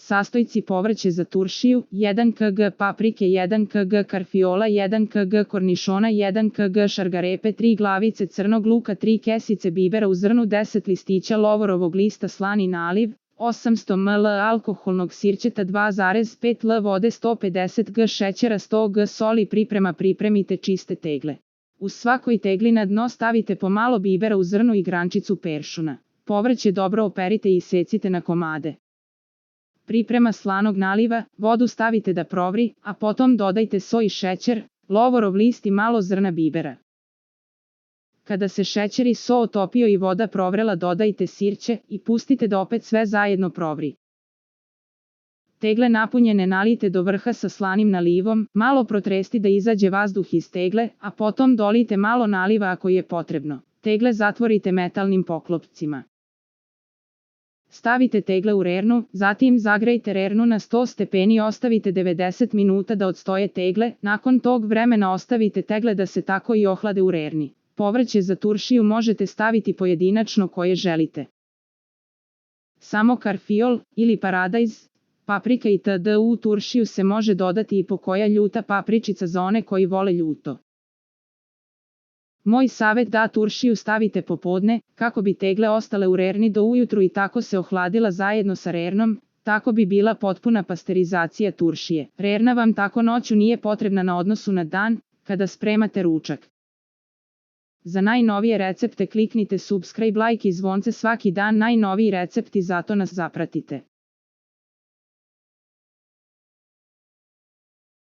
Sastojci: povrće za turšiju, 1 kg paprike, 1 kg karfiola, 1 kg kornišona, 1 kg šargarepe, 3 glavice crnog luka, 3 kesice bibera u zrnu, 10 listića lovorovog lista, slani naliv, 800 ml alkoholnog sirćeta, 2,5 l vode, 150 g šećera, 100 g soli. Priprema: pripremite čiste tegle. U svakoj tegli na dno stavite po malo bibera u zrnu i grančicu peršuna. Povrće dobro operite i isecite na komade. Priprema slanog naliva: vodu stavite da provri, a potom dodajte so i šećer, lovorov list i malo zrna bibera. Kada se šećer i so otopio i voda provrela, dodajte sirće i pustite da opet sve zajedno provri. Tegle napunjene nalijte do vrha sa slanim nalivom, malo protresti da izađe vazduh iz tegle, a potom dolijte malo naliva ako je potrebno. Tegle zatvorite metalnim poklopcima. Stavite tegle u rernu, zatim zagrejte rernu na 100 stepeni i ostavite 90 minuta da odstoje tegle, nakon tog vremena ostavite tegle da se tako i ohlade u rerni. Povrće za turšiju možete staviti pojedinačno koje želite. Samo karfiol ili paradajz, paprika itd. U turšiju se može dodati i po koja ljuta papričica za one koji vole ljuto. Moj savjet: da turšiju stavite popodne, kako bi tegle ostale u rerni do ujutru i tako se ohladila zajedno sa rernom, tako bi bila potpuna pasterizacija turšije. Rerna vam tako noću nije potrebna na odnosu na dan, kada spremate ručak. Za najnovije recepte kliknite subscribe, like i zvonce svaki dan. Najnoviji recepti, zato nas zapratite.